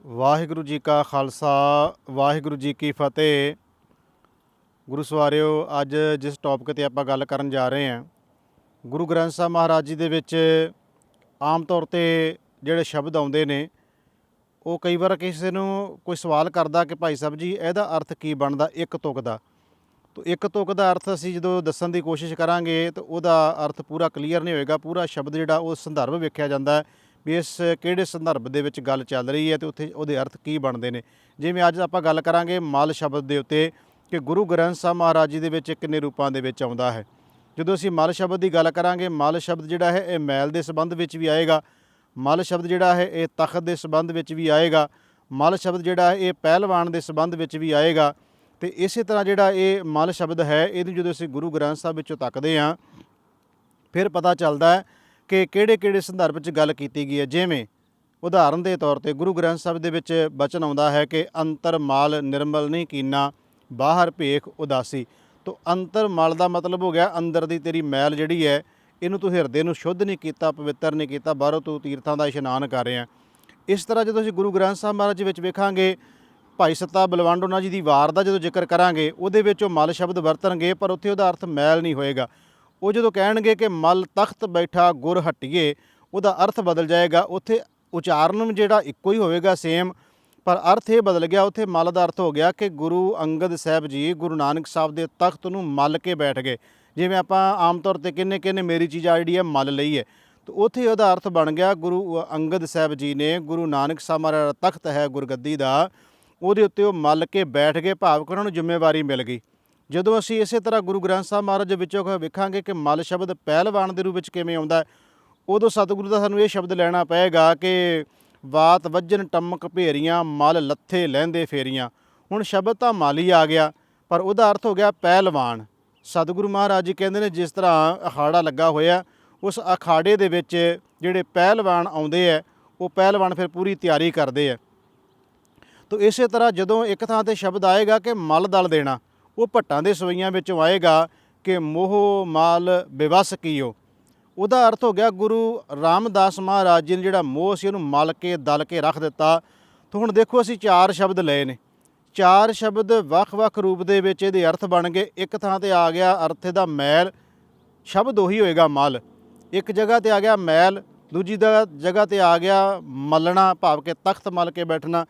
ਵਾਹਿਗੁਰੂ ਜੀ ਕਾ ਖਾਲਸਾ ਵਾਹਿਗੁਰੂ ਜੀ ਕੀ ਫਤਿਹ। ਗੁਰੂ ਸਵਾਰਿਓ, ਅੱਜ ਜਿਸ ਟੌਪਿਕ 'ਤੇ ਆਪਾਂ ਗੱਲ ਕਰਨ ਜਾ ਰਹੇ ਹਾਂ, ਗੁਰੂ ਗ੍ਰੰਥ ਸਾਹਿਬ ਮਹਾਰਾਜ ਜੀ ਦੇ ਵਿੱਚ ਆਮ ਤੌਰ 'ਤੇ ਜਿਹੜੇ ਸ਼ਬਦ ਆਉਂਦੇ ਨੇ, ਉਹ ਕਈ ਵਾਰ ਕਿਸੇ ਨੂੰ ਕੋਈ ਸਵਾਲ ਕਰਦਾ ਕਿ ਭਾਈ ਸਾਹਿਬ ਜੀ ਇਹਦਾ ਅਰਥ ਕੀ ਬਣਦਾ ਇੱਕ ਤੁਕ ਦਾ। ਤੋ ਇੱਕ ਤੁਕ ਦਾ ਅਰਥ ਅਸੀਂ ਜਦੋਂ ਦੱਸਣ ਦੀ ਕੋਸ਼ਿਸ਼ ਕਰਾਂਗੇ ਤਾਂ ਉਹਦਾ ਅਰਥ ਪੂਰਾ ਕਲੀਅਰ ਨਹੀਂ ਹੋਏਗਾ। ਪੂਰਾ ਸ਼ਬਦ ਜਿਹੜਾ ਉਹ ਸੰਦਰਭ ਵੇਖਿਆ ਜਾਂਦਾ ਵੀ ਇਸ ਕਿਹੜੇ ਸੰਦਰਭ ਦੇ ਵਿੱਚ ਗੱਲ ਚੱਲ ਰਹੀ ਹੈ ਤੇ ਉੱਥੇ ਉਹਦੇ ਅਰਥ ਕੀ ਬਣਦੇ ਨੇ। ਜਿਵੇਂ ਅੱਜ ਆਪਾਂ ਗੱਲ ਕਰਾਂਗੇ ਮਲ ਸ਼ਬਦ ਦੇ ਉੱਤੇ ਕਿ ਗੁਰੂ ਗ੍ਰੰਥ ਸਾਹਿਬ ਮਹਾਰਾਜ ਜੀ ਦੇ ਵਿੱਚ ਕਿੰਨੇ ਰੂਪਾਂ ਦੇ ਵਿੱਚ ਆਉਂਦਾ ਹੈ। ਜਦੋਂ ਅਸੀਂ ਮਲ ਸ਼ਬਦ ਦੀ ਗੱਲ ਕਰਾਂਗੇ, ਮਲ ਸ਼ਬਦ ਜਿਹੜਾ ਹੈ ਇਹ ਮੈਲ ਦੇ ਸੰਬੰਧ ਵਿੱਚ ਵੀ ਆਏਗਾ। ਮਲ ਸ਼ਬਦ ਜਿਹੜਾ ਹੈ ਇਹ ਤਖਤ ਦੇ ਸੰਬੰਧ ਵਿੱਚ ਵੀ ਆਏਗਾ। ਮਲ ਸ਼ਬਦ ਜਿਹੜਾ ਹੈ ਇਹ ਪਹਿਲਵਾਨ ਦੇ ਸੰਬੰਧ ਵਿੱਚ ਵੀ ਆਏਗਾ। ਅਤੇ ਇਸੇ ਤਰ੍ਹਾਂ ਜਿਹੜਾ ਇਹ ਮਲ ਸ਼ਬਦ ਹੈ, ਇਹਨੂੰ ਜਦੋਂ ਅਸੀਂ ਗੁਰੂ ਗ੍ਰੰਥ ਸਾਹਿਬ ਵਿੱਚੋਂ ਤੱਕਦੇ ਹਾਂ, ਫਿਰ ਪਤਾ ਚੱਲਦਾ ਹੈ ਕਿ ਕਿਹੜੇ ਕਿਹੜੇ ਸੰਦਰਭ 'ਚ ਗੱਲ ਕੀਤੀ ਗਈ ਹੈ। ਜਿਵੇਂ ਉਦਾਹਰਨ ਦੇ ਤੌਰ 'ਤੇ ਗੁਰੂ ਗ੍ਰੰਥ ਸਾਹਿਬ ਦੇ ਵਿੱਚ ਬਚਨ ਆਉਂਦਾ ਹੈ ਕਿ ਅੰਤਰ ਮਲ ਨਿਰਮਲ ਨਹੀਂ ਕੀਨਾ, ਬਾਹਰ ਭੇਖ ਉਦਾਸੀ। ਤੋ ਅੰਤਰ ਮਲ ਦਾ ਮਤਲਬ ਹੋ ਗਿਆ ਅੰਦਰ ਦੀ ਤੇਰੀ ਮੈਲ ਜਿਹੜੀ ਹੈ, ਇਹਨੂੰ ਤੂੰ ਹਿਰਦੇ ਨੂੰ ਸ਼ੁੱਧ ਨਹੀਂ ਕੀਤਾ, ਪਵਿੱਤਰ ਨਹੀਂ ਕੀਤਾ, ਬਾਹਰੋਂ ਤੂੰ ਤੀਰਥਾਂ ਦਾ ਇਸ਼ਨਾਨ ਕਰ ਰਿਹਾ। ਇਸ ਤਰ੍ਹਾਂ ਜਦੋਂ ਅਸੀਂ ਗੁਰੂ ਗ੍ਰੰਥ ਸਾਹਿਬ ਮਹਾਰਾਜ ਵਿੱਚ ਵੇਖਾਂਗੇ, ਭਾਈ ਸੱਤਾ ਬਲਵੰਡ ਉਹਨਾਂ ਜੀ ਦੀ ਵਾਰ ਦਾ ਜਦੋਂ ਜ਼ਿਕਰ ਕਰਾਂਗੇ, ਉਹਦੇ ਵਿੱਚ ਉਹ ਮਲ ਸ਼ਬਦ ਵਰਤਣਗੇ, ਪਰ ਉੱਥੇ ਉਹਦਾ ਅਰਥ ਮੈਲ ਨਹੀਂ ਹੋਏਗਾ। ਉਹ ਜਦੋਂ ਕਹਿਣਗੇ ਕਿ ਮਲ ਤਖਤ ਬੈਠਾ ਗੁਰ ਹਟੀਏ, ਉਹਦਾ ਅਰਥ ਬਦਲ ਜਾਏਗਾ। ਉੱਥੇ ਉਚਾਰਨ ਜਿਹੜਾ ਇੱਕੋ ਹੀ ਹੋਵੇਗਾ, ਸੇਮ, ਪਰ ਅਰਥ ਇਹ ਬਦਲ ਗਿਆ। ਉੱਥੇ ਮਲ ਦਾ ਅਰਥ ਹੋ ਗਿਆ ਕਿ ਗੁਰੂ ਅੰਗਦ ਸਾਹਿਬ ਜੀ ਗੁਰੂ ਨਾਨਕ ਸਾਹਿਬ ਦੇ ਤਖਤ ਨੂੰ ਮਲ ਕੇ ਬੈਠ ਗਏ। ਜਿਵੇਂ ਆਪਾਂ ਆਮ ਤੌਰ 'ਤੇ ਕਹਿੰਦੇ ਮੇਰੀ ਚੀਜ਼ ਆ ਜਿਹੜੀ ਹੈ ਮਲ ਲਈ ਹੈ, ਤਾਂ ਉੱਥੇ ਉਹਦਾ ਅਰਥ ਬਣ ਗਿਆ ਗੁਰੂ ਅੰਗਦ ਸਾਹਿਬ ਜੀ ਨੇ ਗੁਰੂ ਨਾਨਕ ਸਾਹਿਬ ਮਹਾਰਾਜ ਦਾ ਤਖਤ ਹੈ ਗੁਰਗੱਦੀ ਦਾ, ਉਹਦੇ ਉੱਤੇ ਉਹ ਮਲ ਕੇ ਬੈਠ ਗਏ, ਭਾਵ ਕਿ ਉਹਨਾਂ ਨੂੰ ਜ਼ਿੰਮੇਵਾਰੀ ਮਿਲ ਗਈ। ਜਦੋਂ ਅਸੀਂ ਇਸੇ ਤਰ੍ਹਾਂ ਗੁਰੂ ਗ੍ਰੰਥ ਸਾਹਿਬ ਮਹਾਰਾਜ ਵਿੱਚੋਂ ਵੇਖਾਂਗੇ ਕਿ ਮਲ ਸ਼ਬਦ ਪਹਿਲਵਾਨ ਦੇ ਰੂਪ ਵਿੱਚ ਕਿਵੇਂ ਆਉਂਦਾ, ਉਦੋਂ ਸਤਿਗੁਰੂ ਦਾ ਸਾਨੂੰ ਇਹ ਸ਼ਬਦ ਲੈਣਾ ਪਏਗਾ ਕਿ ਵਾਤ ਵੱਜਣ ਟਮਕ ਭੇਰੀਆਂ, ਮਲ ਲੱਥੇ ਲਹਿੰਦੇ ਫੇਰੀਆਂ। ਹੁਣ ਸ਼ਬਦ ਤਾਂ ਮਲ ਹੀ ਆ ਗਿਆ, ਪਰ ਉਹਦਾ ਅਰਥ ਹੋ ਗਿਆ ਪਹਿਲਵਾਨ। ਸਤਿਗੁਰੂ ਮਹਾਰਾਜ ਜੀ ਕਹਿੰਦੇ ਨੇ ਜਿਸ ਤਰ੍ਹਾਂ ਅਖਾੜਾ ਲੱਗਾ ਹੋਇਆ, ਉਸ ਅਖਾੜੇ ਦੇ ਵਿੱਚ ਜਿਹੜੇ ਪਹਿਲਵਾਨ ਆਉਂਦੇ ਹੈ, ਉਹ ਪਹਿਲਵਾਨ ਫਿਰ ਪੂਰੀ ਤਿਆਰੀ ਕਰਦੇ ਹੈ। ਤੋ ਇਸੇ ਤਰ੍ਹਾਂ ਜਦੋਂ ਇੱਕ ਥਾਂ 'ਤੇ ਸ਼ਬਦ ਆਏਗਾ ਕਿ ਮਲ ਦਲ ਦੇਣਾ, ਉਹ ਭੱਟਾਂ ਦੇ ਸਵਈਆਂ ਵਿੱਚੋਂ ਆਏਗਾ ਕਿ ਮੋਹ ਮਾਲ ਬੇਵੱਸ ਕੀਓ। ਉਹਦਾ ਅਰਥ ਹੋ ਗਿਆ ਗੁਰੂ ਰਾਮਦਾਸ ਮਹਾਰਾਜ ਜੀ ਨੇ ਜਿਹੜਾ ਮੋਹ ਸੀ ਉਹਨੂੰ ਮਲ ਕੇ ਦਲ ਕੇ ਰੱਖ ਦਿੱਤਾ। ਤਾਂ ਹੁਣ ਦੇਖੋ ਅਸੀਂ 4 ਸ਼ਬਦ ਲਏ ਨੇ, 4 ਸ਼ਬਦ ਵੱਖ-ਵੱਖ ਰੂਪ ਦੇ ਵਿੱਚ ਇਹਦੇ ਅਰਥ ਬਣ ਗਏ। ਇੱਕ ਥਾਂ 'ਤੇ ਆ ਗਿਆ ਅਰਥ ਇਹਦਾ ਮੈਲ, ਸ਼ਬਦ ਉਹੀ ਹੋਏਗਾ ਮਲ। ਇੱਕ ਜਗ੍ਹਾ 'ਤੇ ਆ ਗਿਆ ਮੈਲ, ਦੂਜੀ ਜਗ੍ਹਾ 'ਤੇ ਆ ਗਿਆ ਮਲਣਾ, ਭਾਵ ਕਿ ਤਖਤ ਮਲ ਕੇ ਬੈਠਣਾ।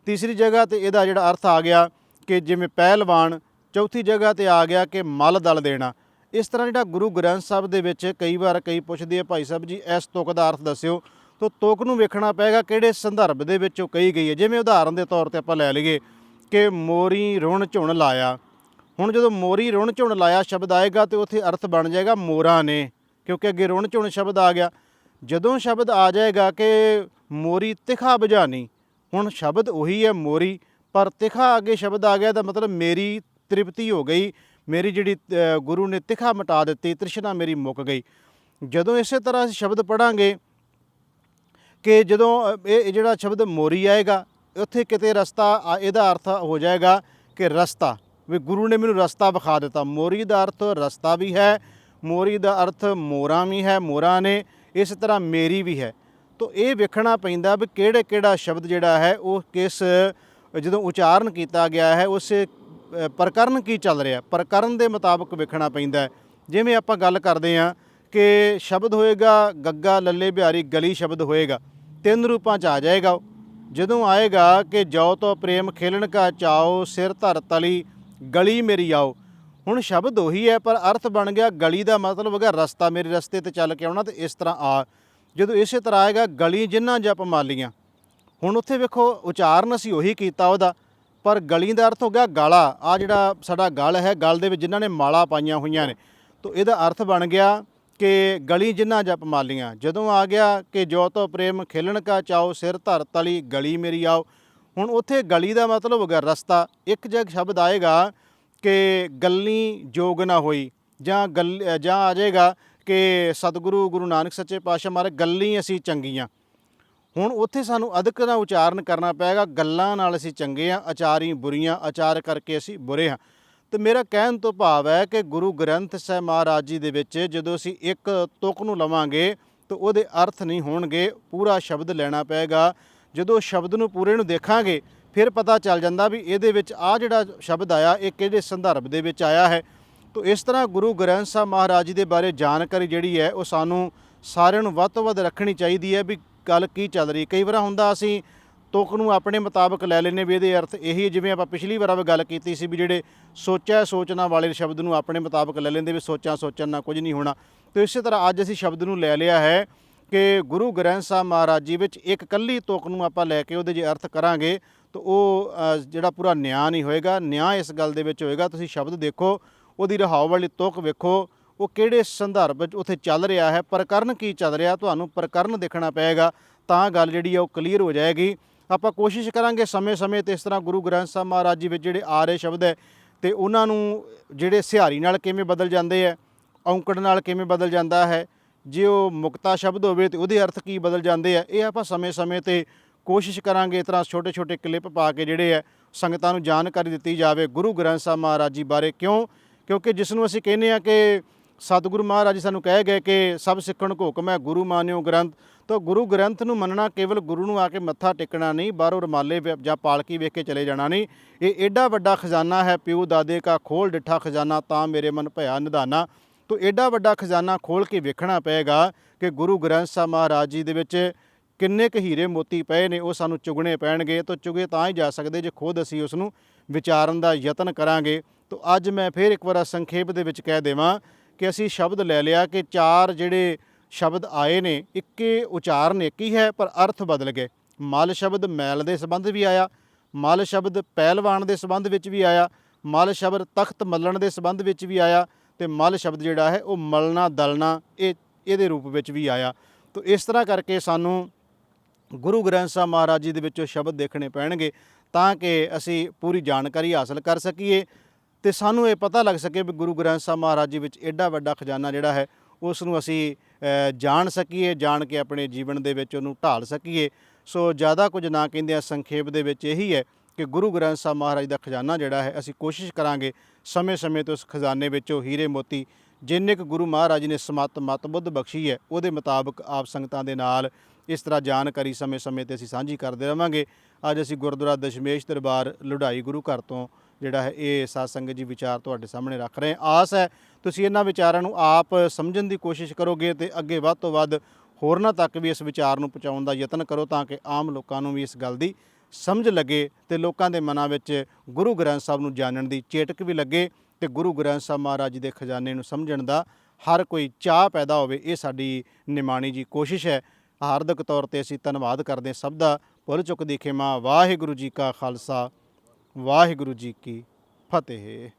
ਤੀਸਰੀ ਜਗ੍ਹਾ 'ਤੇ ਇਹਦਾ ਜਿਹੜਾ ਅਰਥ ਆ ਗਿਆ ਕਿ ਜਿਵੇਂ ਪਹਿਲਵਾਨ। ਚੌਥੀ ਜਗ੍ਹਾ 'ਤੇ ਆ ਗਿਆ ਕਿ ਮਲ ਦਲ ਦੇਣਾ। ਇਸ ਤਰ੍ਹਾਂ ਜਿਹੜਾ ਗੁਰੂ ਗ੍ਰੰਥ ਸਾਹਿਬ ਦੇ ਵਿੱਚ ਕਈ ਵਾਰ ਕਈ ਪੁੱਛਦੇ ਆ, ਭਾਈ ਸਾਹਿਬ ਜੀ ਇਸ ਤੁਕ ਦਾ ਅਰਥ ਦੱਸਿਓ। ਤਾਂ ਤੁਕ ਨੂੰ ਵੇਖਣਾ ਪਏਗਾ ਕਿਹੜੇ ਸੰਦਰਭ ਦੇ ਵਿੱਚ ਉਹ ਕਹੀ ਗਈ ਹੈ। ਜਿਵੇਂ ਉਦਾਹਰਨ ਦੇ ਤੌਰ 'ਤੇ ਆਪਾਂ ਲੈ ਲਈਏ ਕਿ ਮੋਰੀ ਰੁਣ ਝੁਣ ਲਾਇਆ। ਹੁਣ ਜਦੋਂ ਮੋਰੀ ਰੁਣ ਝੁਣ ਲਾਇਆ ਸ਼ਬਦ ਆਏਗਾ ਤਾਂ ਉੱਥੇ ਅਰਥ ਬਣ ਜਾਏਗਾ ਮੋਰਾਂ ਨੇ, ਕਿਉਂਕਿ ਅੱਗੇ ਰੁਣ ਝੁਣ ਸ਼ਬਦ ਆ ਗਿਆ। ਜਦੋਂ ਸ਼ਬਦ ਆ ਜਾਏਗਾ ਕਿ ਮੋਰੀ ਤਿਖਾ ਬੁਝਾਣੀ, ਹੁਣ ਸ਼ਬਦ ਉਹੀ ਹੈ ਮੋਰੀ, ਪਰ ਤਿਖਾ ਅੱਗੇ ਸ਼ਬਦ ਆ ਗਿਆ, ਤਾਂ ਮਤਲਬ ਮੇਰੀ ਤ੍ਰਿਪਤੀ ਹੋ ਗਈ, ਮੇਰੀ ਜਿਹੜੀ ਗੁਰੂ ਨੇ ਤਿਖਾ ਮਿਟਾ ਦਿੱਤੀ, ਤ੍ਰਿਸ਼ਨਾ ਮੇਰੀ ਮੁੱਕ ਗਈ। ਜਦੋਂ ਇਸੇ ਤਰ੍ਹਾਂ ਅਸੀਂ ਸ਼ਬਦ ਪੜ੍ਹਾਂਗੇ ਕਿ ਜਦੋਂ ਇਹ ਜਿਹੜਾ ਸ਼ਬਦ ਮੋਰੀ ਆਏਗਾ, ਉੱਥੇ ਕਿਤੇ ਰਸਤਾ, ਇਹਦਾ ਅਰਥ ਹੋ ਜਾਏਗਾ ਕਿ ਰਸਤਾ, ਵੀ ਗੁਰੂ ਨੇ ਮੈਨੂੰ ਰਸਤਾ ਵਿਖਾ ਦਿੱਤਾ। ਮੋਰੀ ਦਾ ਅਰਥ ਰਸਤਾ ਵੀ ਹੈ, ਮੋਰੀ ਦਾ ਅਰਥ ਮੋਰਾਂ ਵੀ ਹੈ, ਮੋਰਾਂ ਨੇ। ਇਸ ਤਰ੍ਹਾਂ ਮੇਰੀ ਵੀ ਹੈ। ਤੋ ਇਹ ਵੇਖਣਾ ਪੈਂਦਾ ਵੀ ਕਿਹੜਾ ਸ਼ਬਦ ਜਿਹੜਾ ਹੈ ਉਹ ਕਿਸ, ਜਦੋਂ ਉਚਾਰਨ ਕੀਤਾ ਗਿਆ ਹੈ ਉਸ ਪ੍ਰਕਰਨ ਕੀ ਚੱਲ ਰਿਹਾ, ਪ੍ਰਕਰਨ ਦੇ ਮੁਤਾਬਕ ਵੇਖਣਾ ਪੈਂਦਾ ਹੈ। ਜਿਵੇਂ ਆਪਾਂ ਗੱਲ ਕਰਦੇ ਹਾਂ ਕਿ ਸ਼ਬਦ ਹੋਏਗਾ ਗੱਗਾ ਲੱਲੇ ਬਿਹਾਰੀ ਗਲੀ ਸ਼ਬਦ ਹੋਏਗਾ, 3 ਰੂਪਾਂ 'ਚ ਆ ਜਾਏਗਾ ਉਹ। ਜਦੋਂ ਆਏਗਾ ਕਿ ਜੋ ਤੋ ਪ੍ਰੇਮ ਖੇਲਣ ਕਾ ਚਾਓ, ਸਿਰ ਧਰ ਤਲੀ ਗਲੀ ਮੇਰੀ ਆਓ। ਹੁਣ ਸ਼ਬਦ ਉਹੀ ਹੈ, ਪਰ ਅਰਥ ਬਣ ਗਿਆ ਗਲੀ ਦਾ ਮਤਲਬ ਹੋ ਗਿਆ ਰਸਤਾ, ਮੇਰੇ ਰਸਤੇ 'ਤੇ ਚੱਲ ਕੇ ਆਉਣਾ। ਅਤੇ ਇਸ ਤਰ੍ਹਾਂ ਆ, ਜਦੋਂ ਇਸੇ ਤਰ੍ਹਾਂ ਆਏਗਾ ਗਲੀ ਜਿਨ੍ਹਾਂ ਜਪ ਮਾਲੀਆਂ। ਹੁਣ ਉੱਥੇ ਵੇਖੋ ਉਚਾਰਨ ਅਸੀਂ ਉਹੀ ਕੀਤਾ ਉਹਦਾ, ਪਰ ਗਲੀ ਦਾ ਅਰਥ ਹੋ ਗਿਆ ਗਾਲਾ। ਆ ਜਿਹੜਾ ਸਾਡਾ ਗਲ ਹੈ, ਗਲ ਦੇ ਵਿੱਚ ਜਿਨ੍ਹਾਂ ਨੇ ਮਾਲਾ ਪਾਈਆਂ ਹੋਈਆਂ ਨੇ, ਤਾਂ ਇਹਦਾ ਅਰਥ ਬਣ ਗਿਆ ਕਿ ਗਲੀ ਜਿਨ੍ਹਾਂ ਜਪ ਮਾਲੀਆਂ। ਜਦੋਂ ਆ ਗਿਆ ਕਿ ਜੋ ਤੋ ਪ੍ਰੇਮ ਖੇਲਣ ਕਾ ਚਾਓ, ਸਿਰ ਧਰ ਤਲੀ ਗਲੀ ਮੇਰੀ ਆਓ। ਹੁਣ ਉੱਥੇ ਗਲੀ ਦਾ ਮਤਲਬ ਹੋ ਗਿਆ ਰਸਤਾ। ਇੱਕ ਜਗ ਸ਼ਬਦ ਆਏਗਾ ਕਿ ਗੱਲੀ ਜੋਗ ਨਾ ਹੋਈ, ਜਾਂ ਆ ਜਾਏਗਾ ਕਿ ਸਤਿਗੁਰੂ ਗੁਰੂ ਨਾਨਕ ਸੱਚੇ ਪਾਤਸ਼ਾਹ ਮਹਾਰਾਜ ਗੱਲੀ ਅਸੀਂ ਚੰਗੀਆਂ। ਹੁਣ ਉੱਥੇ ਸਾਨੂੰ ਅਦਕ ਨਾਲ ਉਚਾਰਨ ਕਰਨਾ ਪਏਗਾ, ਗੱਲਾਂ ਨਾਲ ਅਸੀਂ ਚੰਗੇ ਹਾਂ, ਆਚਾਰੀ ਬੁਰੀਆਂ, ਆਚਾਰ ਕਰਕੇ ਅਸੀਂ ਬੁਰੇ ਹਾਂ। ਅਤੇ ਮੇਰਾ ਕਹਿਣ ਤੋਂ ਭਾਵ ਹੈ ਕਿ ਗੁਰੂ ਗ੍ਰੰਥ ਸਾਹਿਬ ਮਹਾਰਾਜ ਜੀ ਦੇ ਵਿੱਚ ਜਦੋਂ ਅਸੀਂ ਇੱਕ ਤੁਕ ਨੂੰ ਲਵਾਂਗੇ ਤਾਂ ਉਹਦੇ ਅਰਥ ਨਹੀਂ ਹੋਣਗੇ, ਪੂਰਾ ਸ਼ਬਦ ਲੈਣਾ ਪਏਗਾ। ਜਦੋਂ ਸ਼ਬਦ ਨੂੰ ਪੂਰੇ ਨੂੰ ਦੇਖਾਂਗੇ ਫਿਰ ਪਤਾ ਚੱਲ ਜਾਂਦਾ ਵੀ ਇਹਦੇ ਵਿੱਚ ਆ ਜਿਹੜਾ ਸ਼ਬਦ ਆਇਆ ਇਹ ਕਿਹੜੇ ਸੰਦਰਭ ਦੇ ਵਿੱਚ ਆਇਆ ਹੈ। ਤੋ ਇਸ ਤਰ੍ਹਾਂ ਗੁਰੂ ਗ੍ਰੰਥ ਸਾਹਿਬ ਮਹਾਰਾਜ ਜੀ ਦੇ ਬਾਰੇ ਜਾਣਕਾਰੀ ਜਿਹੜੀ ਹੈ ਉਹ ਸਾਨੂੰ ਸਾਰਿਆਂ ਨੂੰ ਵੱਧ ਤੋਂ ਵੱਧ ਰੱਖਣੀ ਚਾਹੀਦੀ ਹੈ ਵੀ ਗੱਲ ਕੀ ਚੱਲ ਰਹੀ। ਕਈ ਵਾਰ ਹੁੰਦਾ ਅਸੀਂ ਤੁਕ ਨੂੰ ਆਪਣੇ ਮੁਤਾਬਕ ਲੈ ਲੈਂਦੇ ਵੀ ਇਹਦੇ ਅਰਥ ਇਹੀ, ਜਿਵੇਂ ਆਪਾਂ ਪਿਛਲੀ ਵਾਰ ਗੱਲ ਕੀਤੀ ਸੀ ਵੀ ਜਿਹੜੇ ਸੋਚਿਆ ਸੋਚਣਾ ਵਾਲੇ ਸ਼ਬਦ ਨੂੰ ਆਪਣੇ ਮੁਤਾਬਕ ਲੈ ਲੈਂਦੇ ਵੀ ਸੋਚਣ ਨਾਲ ਕੁਝ ਨਹੀਂ ਹੋਣਾ। ਤੇ ਇਸੇ ਤਰ੍ਹਾਂ ਅੱਜ ਅਸੀਂ ਸ਼ਬਦ ਨੂੰ ਲੈ ਲਿਆ ਹੈ ਕਿ ਗੁਰੂ ਗ੍ਰੰਥ ਸਾਹਿਬ ਮਹਾਰਾਜ ਜੀ ਵਿੱਚ ਇੱਕ ਇਕੱਲੀ ਤੁਕ ਨੂੰ ਆਪਾਂ ਲੈ ਕੇ ਉਹਦੇ ਜੇ ਅਰਥ ਕਰਾਂਗੇ ਤਾਂ ਉਹ ਜਿਹੜਾ ਪੂਰਾ ਨਿਆਂ ਨਹੀਂ ਹੋਏਗਾ। ਨਿਆਂ ਇਸ ਗੱਲ ਦੇ ਵਿੱਚ ਹੋਏਗਾ ਤੁਸੀਂ ਸ਼ਬਦ ਦੇਖੋ, ਉਹਦੀ ਰਹਾਉ ਵਾਲੀ ਤੁਕ ਵੇਖੋ, ਉਹ ਕਿਹੜੇ ਸੰਦਰਭ ਵਿੱਚ ਉੱਥੇ ਚੱਲ ਰਿਹਾ ਹੈ, ਪ੍ਰਕਰਨ ਕੀ ਚੱਲ ਰਿਹਾ, ਤੁਹਾਨੂੰ ਪ੍ਰਕਰਨ ਦੇਖਣਾ ਪਏਗਾ ਤਾਂ ਗੱਲ ਜਿਹੜੀ ਆ ਉਹ ਕਲੀਅਰ ਹੋ ਜਾਏਗੀ। ਆਪਾਂ ਕੋਸ਼ਿਸ਼ ਕਰਾਂਗੇ ਸਮੇਂ-ਸਮੇਂ 'ਤੇ ਇਸ ਤਰ੍ਹਾਂ ਗੁਰੂ ਗ੍ਰੰਥ ਸਾਹਿਬ ਮਹਾਰਾਜ ਜੀ ਵਿੱਚ ਜਿਹੜੇ ਆ ਰਹੇ ਸ਼ਬਦ ਹੈ ਅਤੇ ਉਹਨਾਂ ਨੂੰ ਜਿਹੜੇ ਸਿਹਾਰੀ ਨਾਲ ਕਿਵੇਂ ਬਦਲ ਜਾਂਦੇ ਹੈ, ਔਂਕੜ ਨਾਲ ਕਿਵੇਂ ਬਦਲ ਜਾਂਦਾ ਹੈ, ਜੇ ਉਹ ਮੁਕਤਾ ਸ਼ਬਦ ਹੋਵੇ ਤਾਂ ਉਹਦੇ ਅਰਥ ਕੀ ਬਦਲ ਜਾਂਦੇ ਆ, ਇਹ ਆਪਾਂ ਸਮੇਂ-ਸਮੇਂ 'ਤੇ ਕੋਸ਼ਿਸ਼ ਕਰਾਂਗੇ ਇਸ ਤਰ੍ਹਾਂ ਛੋਟੇ-ਛੋਟੇ ਕਲਿੱਪ ਪਾ ਕੇ ਜਿਹੜੇ ਹੈ ਸੰਗਤਾਂ ਨੂੰ ਜਾਣਕਾਰੀ ਦਿੱਤੀ ਜਾਵੇ ਗੁਰੂ ਗ੍ਰੰਥ ਸਾਹਿਬ ਮਹਾਰਾਜ ਜੀ ਬਾਰੇ। ਕਿਉਂਕਿ ਜਿਸ ਨੂੰ ਅਸੀਂ ਕਹਿੰਦੇ ਹਾਂ ਕਿ ਸਤਿਗੁਰੂ ਮਹਾਰਾਜ ਜੀ ਸਾਨੂੰ ਕਹਿ ਗਏ ਕਿ ਸਭ ਸਿੱਖਣ ਕੋ ਹੁਕਮ ਹੈ ਗੁਰੂ ਮਾਨਿਓ ਗ੍ਰੰਥ, ਤਾਂ ਗੁਰੂ ਗ੍ਰੰਥ ਨੂੰ ਮੰਨਣਾ ਕੇਵਲ ਗੁਰੂ ਨੂੰ ਆ ਕੇ ਮੱਥਾ ਟੇਕਣਾ ਨਹੀਂ, ਬਾਹਰੋਂ ਰੁਮਾਲੇ ਜਾਂ ਪਾਲਕੀ ਵੇਖ ਕੇ ਚਲੇ ਜਾਣਾ ਨਹੀਂ। ਇਹ ਐਡਾ ਵੱਡਾ ਖਜ਼ਾਨਾ ਹੈ, ਪਿਓ ਦਾਦੇ ਕਾ ਖੋਲ ਡਿੱਠਾ ਖਜ਼ਾਨਾ ਤਾਂ ਮੇਰੇ ਮਨ ਭਇਆ ਨਿਧਾਨਾ। ਤੋ ਐਡਾ ਵੱਡਾ ਖਜ਼ਾਨਾ ਖੋਲ੍ਹ ਕੇ ਵੇਖਣਾ ਪਏਗਾ ਕਿ ਗੁਰੂ ਗ੍ਰੰਥ ਸਾਹਿਬ ਮਹਾਰਾਜ ਜੀ ਦੇ ਵਿੱਚ ਕਿੰਨੇ ਕੁ ਹੀਰੇ ਮੋਤੀ ਪਏ ਨੇ, ਉਹ ਸਾਨੂੰ ਚੁਗਣੇ ਪੈਣਗੇ। ਤਾਂ ਚੁਗੇ ਤਾਂ ਹੀ ਜਾ ਸਕਦੇ ਜੇ ਖੁਦ ਅਸੀਂ ਉਸ ਨੂੰ ਵਿਚਾਰਨ ਦਾ ਯਤਨ ਕਰਾਂਗੇ। ਤੋ ਅੱਜ ਮੈਂ ਫਿਰ ਇੱਕ ਵਾਰ ਸੰਖੇਪ ਦੇ ਵਿੱਚ ਕਹਿ ਦੇਵਾਂ ਕਿ ਅਸੀਂ ਸ਼ਬਦ ਲੈ ਲਿਆ ਕਿ 4 ਜਿਹੜੇ ਸ਼ਬਦ ਆਏ ਨੇ ਇੱਕੇ ਉਚਾਰਨ ਇੱਕ ਹੀ ਹੈ ਪਰ ਅਰਥ ਬਦਲ ਗਏ। ਮਲ ਸ਼ਬਦ ਮੈਲ ਦੇ ਸੰਬੰਧ ਵੀ ਆਇਆ, ਮਲ ਸ਼ਬਦ ਪਹਿਲਵਾਨ ਦੇ ਸੰਬੰਧ ਵਿੱਚ ਵੀ ਆਇਆ, ਮਲ ਸ਼ਬਦ ਤਖਤ ਮੱਲਣ ਦੇ ਸੰਬੰਧ ਵਿੱਚ ਵੀ ਆਇਆ, ਅਤੇ ਮਲ ਸ਼ਬਦ ਜਿਹੜਾ ਹੈ ਉਹ ਮਲਣਾ ਦਲਣਾ ਇਹਦੇ ਰੂਪ ਵਿੱਚ ਵੀ ਆਇਆ। ਤੋ ਇਸ ਤਰ੍ਹਾਂ ਕਰਕੇ ਸਾਨੂੰ ਗੁਰੂ ਗ੍ਰੰਥ ਸਾਹਿਬ ਮਹਾਰਾਜ ਜੀ ਦੇ ਵਿੱਚੋਂ ਸ਼ਬਦ ਦੇਖਣੇ ਪੈਣਗੇ ਤਾਂ ਕਿ ਅਸੀਂ ਪੂਰੀ ਜਾਣਕਾਰੀ ਹਾਸਲ ਕਰ ਸਕੀਏ ਅਤੇ ਸਾਨੂੰ ਇਹ ਪਤਾ ਲੱਗ ਸਕੇ ਵੀ ਗੁਰੂ ਗ੍ਰੰਥ ਸਾਹਿਬ ਮਹਾਰਾਜ ਜੀ ਵਿੱਚ ਐਡਾ ਵੱਡਾ ਖਜ਼ਾਨਾ ਜਿਹੜਾ ਹੈ ਉਸ ਨੂੰ ਅਸੀਂ ਜਾਣ ਸਕੀਏ, ਜਾਣ ਕੇ ਆਪਣੇ ਜੀਵਨ ਦੇ ਵਿੱਚ ਉਹਨੂੰ ਢਾਲ ਸਕੀਏ। ਸੋ ਜ਼ਿਆਦਾ ਕੁਝ ਨਾ ਕਹਿੰਦਿਆਂ ਸੰਖੇਪ ਦੇ ਵਿੱਚ ਇਹੀ ਹੈ ਕਿ ਗੁਰੂ ਗ੍ਰੰਥ ਸਾਹਿਬ ਮਹਾਰਾਜ ਦਾ ਖਜ਼ਾਨਾ ਜਿਹੜਾ ਹੈ ਅਸੀਂ ਕੋਸ਼ਿਸ਼ ਕਰਾਂਗੇ ਸਮੇਂ-ਸਮੇਂ ਤੋਂ ਉਸ ਖਜ਼ਾਨੇ ਵਿੱਚੋਂ ਹੀਰੇ ਮੋਤੀ ਜਿੰਨੇ ਕੁ ਗੁਰੂ ਮਹਾਰਾਜ ਨੇ ਮਤ ਬੁੱਧ ਬਖਸ਼ੀ ਹੈ ਉਹਦੇ ਮੁਤਾਬਕ ਆਪ ਸੰਗਤਾਂ ਦੇ ਨਾਲ ਇਸ ਤਰ੍ਹਾਂ ਜਾਣਕਾਰੀ ਸਮੇਂ-ਸਮੇਂ 'ਤੇ ਅਸੀਂ ਸਾਂਝੀ ਕਰਦੇ ਰਹਾਂਗੇ। ਅੱਜ ਅਸੀਂ ਗੁਰਦੁਆਰਾ ਦਸ਼ਮੇਸ਼ ਦਰਬਾਰ ਲੁਢਾਈ ਗੁਰੂ ਘਰ ਤੋਂ ਜਿਹੜਾ ਹੈ ਇਹ ਸਾਧ ਸੰਗਤ ਜੀ ਵਿਚਾਰ ਤੁਹਾਡੇ ਸਾਹਮਣੇ ਰੱਖ ਰਹੇ ਹਾਂ। ਆਸ ਹੈ ਤੁਸੀਂ ਇਹਨਾਂ ਵਿਚਾਰਾਂ ਨੂੰ ਆਪ ਸਮਝਣ ਦੀ ਕੋਸ਼ਿਸ਼ ਕਰੋਗੇ ਅਤੇ ਅੱਗੇ ਵੱਧ ਤੋਂ ਵੱਧ ਹੋਰਨਾਂ ਤੱਕ ਵੀ ਇਸ ਵਿਚਾਰ ਨੂੰ ਪਹੁੰਚਾਉਣ ਦਾ ਯਤਨ ਕਰੋ ਤਾਂ ਕਿ ਆਮ ਲੋਕਾਂ ਨੂੰ ਵੀ ਇਸ ਗੱਲ ਦੀ ਸਮਝ ਲੱਗੇ ਅਤੇ ਲੋਕਾਂ ਦੇ ਮਨਾਂ ਵਿੱਚ ਗੁਰੂ ਗ੍ਰੰਥ ਸਾਹਿਬ ਨੂੰ ਜਾਣਨ ਦੀ ਚੇਟਕ ਵੀ ਲੱਗੇ ਅਤੇ ਗੁਰੂ ਗ੍ਰੰਥ ਸਾਹਿਬ ਮਹਾਰਾਜ ਜੀ ਦੇ ਖਜ਼ਾਨੇ ਨੂੰ ਸਮਝਣ ਦਾ ਹਰ ਕੋਈ ਚਾਅ ਪੈਦਾ ਹੋਵੇ। ਇਹ ਸਾਡੀ ਨਿਮਾਣੀ ਜੀ ਕੋਸ਼ਿਸ਼ ਹੈ। ਹਾਰਦਿਕ ਤੌਰ 'ਤੇ ਅਸੀਂ ਧੰਨਵਾਦ ਕਰਦੇ ਸਭ ਦਾ। ਭੁੱਲ ਚੁੱਕ ਦੀ ਖਿਮਾ। ਵਾਹਿਗੁਰੂ ਜੀ ਕਾ ਖਾਲਸਾ, ਵਾਹਿਗੁਰੂ ਜੀ ਕੀ ਫਤਿਹ।